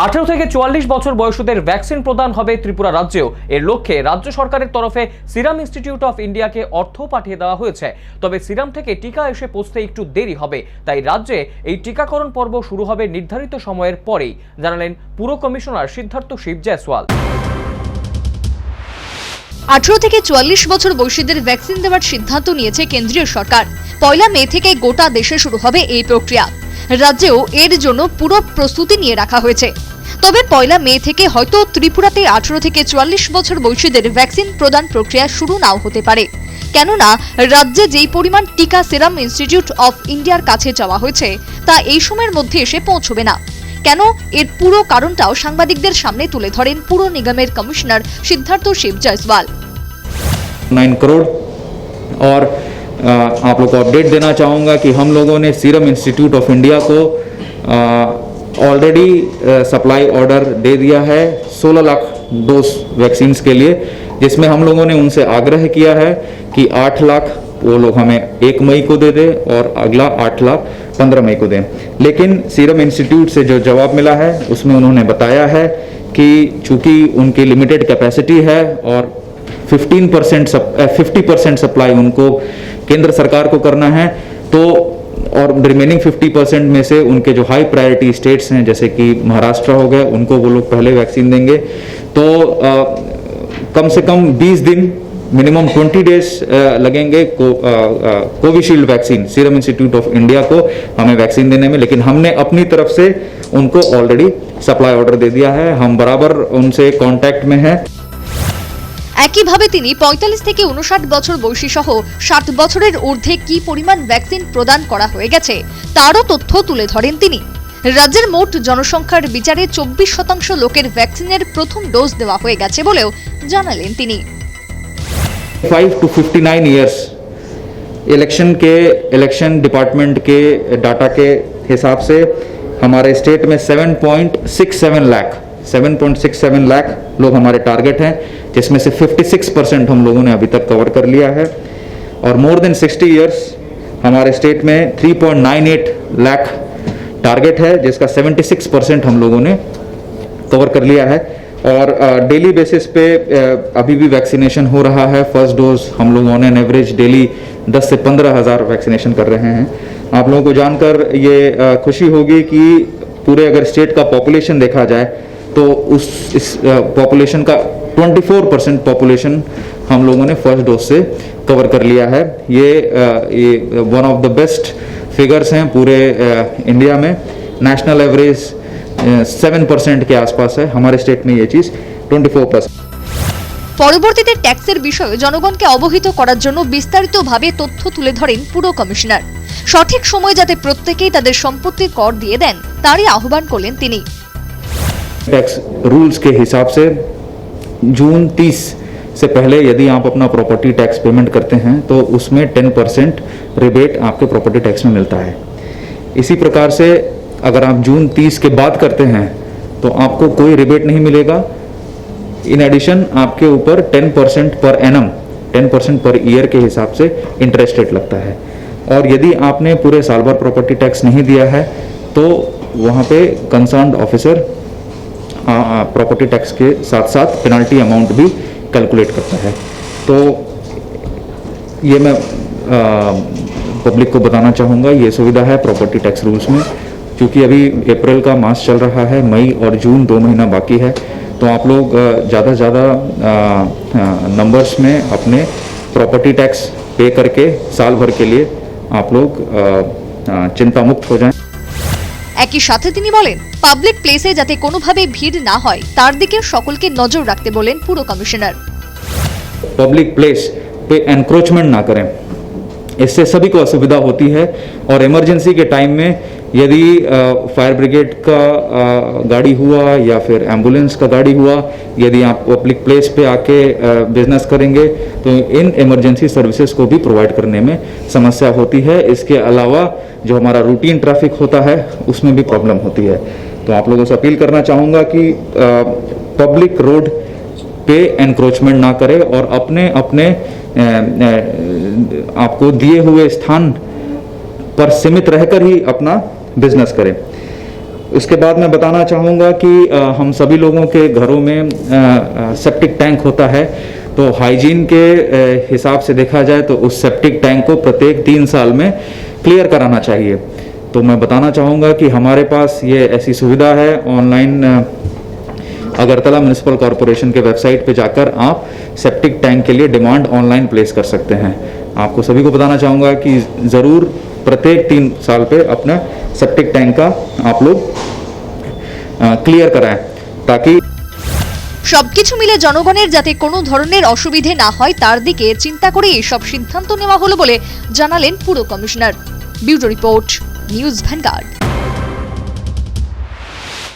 18 থেকে 44 বছর বয়সীদের ভ্যাকসিন প্রদান হবে ত্রিপুরা রাজ্যেও। এর লক্ষ্যে রাজ্য সরকারের তরফে সিরাম ইনস্টিটিউট অফ ইন্ডিয়াকে অর্থ পাঠিয়ে দেওয়া হয়েছে। তবে সিরাম থেকে টিকা এসে পৌঁছতে একটু দেরি হবে, তাই রাজ্যে এই টিকাকরণ পর্ব শুরু হবে নির্ধারিত সময়ের পরেই, জানালেন পুর কমিশনার সিদ্ধার্থ শিব জয়সওয়াল। 18 থেকে 44 বছর বয়সীদের ভ্যাকসিন দেওয়ার সিদ্ধান্ত নিয়েছে কেন্দ্রীয় সরকার। 1 মে থেকে গোটা দেশে শুরু হবে এই প্রক্রিয়া। রাজ্যেও এর জন্য পুরো প্রস্তুতি নিয়ে রাখা হয়েছে। তবে 1 মে থেকে হয়তো ত্রিপুরাতে 18 থেকে 44 বছর বয়সীদের ভ্যাকসিন প্রদান প্রক্রিয়া শুরু নাও হতে পারে, কেননা রাজ্যে যেই পরিমাণ টিকা সিরাম ইনস্টিটিউট অফ ইন্ডিয়ার কাছে চাওয়া হয়েছে তা এই সময়ের মধ্যে এসে পৌঁছবে না। কেন, এর পুরো কারণটাও সাংবাদিকদের সামনে তুলে ধরেন পুর নিগমের কমিশনার সিদ্ধার্থ শিব জয়সওয়াল। 9 करोड़ और आप लोग को अपडेट देना चाहूँगा कि हम लोगों ने सीरम इंस्टीट्यूट ऑफ इंडिया को ऑलरेडी सप्लाई ऑर्डर दे दिया है 16 लाख डोज वैक्सीन्स के लिए, जिसमें हम लोगों ने उनसे आग्रह किया है कि 8 लाख वो लोग हमें 1 मई को दे दें और अगला 8 लाख 15 मई को दें। लेकिन सीरम इंस्टीट्यूट से जो जवाब मिला है उसमें उन्होंने बताया है कि चूंकि उनकी लिमिटेड कैपेसिटी है और 50% सप्लाई उनको केंद्र सरकार को करना है, तो और रिमेनिंग 50% में से उनके जो हाई प्रायोरिटी स्टेट्स हैं जैसे कि महाराष्ट्र हो गए, उनको वो लोग पहले वैक्सीन देंगे। तो कम से कम 20 दिन मिनिमम 20 डेज लगेंगे Covishield vaccine serum institute of India को हमें वैक्सीन देने में। लेकिन हमने अपनी तरफ से उनको ऑलरेडी सप्लाई ऑर्डर दे दिया है, हम बराबर उनसे कांटेक्ट में हैं। একইভাবে তিনি 45 থেকে 59 বছর বয়সী সহ 60 বছরের ঊর্ধ্বে কি পরিমাণ ভ্যাকসিন প্রদান করা হয়ে গেছে তারও তথ্য তুলে ধরেন তিনি। রাজ্যের মোট জনসংখ্যার বিচারে 24% লোকের ভ্যাকসিনের প্রথম ডোজ দেওয়া হয়ে গেছে বলেও জানালেন তিনি। 5 to 59 इयर्स इलेक्शन डिपार्टमेंट के डाटा के हिसाब से हमारे स्टेट में 7.67 लाख लोग हमारे टारगेट हैं, जिसमें से 56% हम लोगों ने अभी तक कवर कर लिया है। और मोर देन 60 इयर्स हमारे स्टेट में 3.98 लाख टारगेट है, जिसका 76% हम लोगों ने कवर कर लिया है। और डेली बेसिस पे अभी भी वैक्सीनेशन हो रहा है। फर्स्ट डोज हम लोगों ने एवरेज डेली 10 से 15 हज़ार वैक्सीनेशन कर रहे हैं। आप लोगों को जानकर ये खुशी होगी कि पूरे अगर स्टेट का पॉपुलेशन देखा जाए तो इस पॉपुलेशन का 24% पॉपुलेशन हम लोगों ने फर्स्ट डोज से कवर कर लिया है। ये one of the best figures हैं पूरे इंडिया में। नेशनल एवरेज 7% के आसपास है, हमारे स्टेट में ये चीज 24%। পরবর্তীতে ট্যাক্সের বিষয়ে জনগণকে অবহিত করার জন্য বিস্তারিতভাবে তথ্য তুলে ধরেন পুর কমিশনার। সঠিক সময় যাতে প্রত্যেকেই তাদের সম্পত্তির কর দিয়ে দেন তারই আহ্বান করলেন তিনি। टैक्स रूल्स के हिसाब से जून 30 से पहले यदि आप अपना प्रॉपर्टी टैक्स पेमेंट करते हैं तो उसमें 10% रिबेट आपके प्रॉपर्टी टैक्स में मिलता है। इसी प्रकार से अगर आप जून 30 के बाद करते हैं तो आपको कोई रिबेट नहीं मिलेगा। इन एडिशन आपके ऊपर 10% पर एनम 10% पर ईयर के हिसाब से इंटरेस्ट रेट लगता है। और यदि आपने पूरे साल भर प्रॉपर्टी टैक्स नहीं दिया है तो वहाँ पे कंसर्न्ड ऑफिसर प्रॉपर्टी टैक्स के साथ साथ पेनल्टी अमाउंट भी कैलकुलेट करता है। तो ये मैं पब्लिक को बताना चाहूँगा, ये सुविधा है प्रॉपर्टी टैक्स रूल्स में। क्योंकि अभी अप्रैल का मास चल रहा है, मई और जून 2 महीना बाकी है, तो आप लोग ज़्यादा से ज़्यादा नंबर्स में अपने प्रॉपर्टी टैक्स पे करके साल भर के लिए आप लोग चिंता मुक्त हो जाएं। একই সাথে তিনি বলেন, পাবলিক প্লেসে যাতে কোনোভাবে ভিড় না হয় তার দিকে সকলকে নজর রাখতে বলেন পুর কমিশনার। पब्लिक प्लेस पे एनक्रोचमेंट ना करें, इससे सभी को असुविधा होती है। और इमरजेंसी के टाइम में यदि फायर ब्रिगेड का गाड़ी हुआ या फिर एम्बुलेंस का गाड़ी हुआ, यदि आप पब्लिक प्लेस पे आके बिजनेस करेंगे तो इन इमरजेंसी सर्विसेज को भी प्रोवाइड करने में समस्या होती है। इसके अलावा जो हमारा रूटीन ट्रैफिक होता है उसमें भी प्रॉब्लम होती है। तो आप लोगों से अपील करना चाहूँगा कि पब्लिक रोड पे एनक्रोचमेंट ना करें और अपने अपने आपको दिए हुए स्थान पर सीमित रहकर ही अपना बिजनेस करें। उसके बाद मैं बताना चाहूँगा कि हम सभी लोगों के घरों में सेप्टिक टैंक होता है, तो हाइजीन के हिसाब से देखा जाए तो उस सेप्टिक टैंक को प्रत्येक 3 साल में क्लियर कराना चाहिए। तो मैं बताना चाहूँगा कि हमारे पास ये ऐसी सुविधा है, ऑनलाइन अगरतला म्युनिसिपल कॉरपोरेशन के वेबसाइट पे जाकर आप सेप्टिक टैंक के लिए डिमांड ऑनलाइन प्लेस कर सकते हैं। आपको सभी को बताना चाहूँगा कि ज़रूर प्रत्येक 3 साल पे अपना सेप्टिक टैंक का आप लोग क्लियर कराएं, ताकि সবকিছু মিলে জনগণের যাতে কোনো ধরনের অসুবিধে না হয় তার দিকে চিন্তা করে সব সিদ্ধান্ত নেওয়া হলো বলে জানালেন পুর commissioner. Bureau report, news vanguard.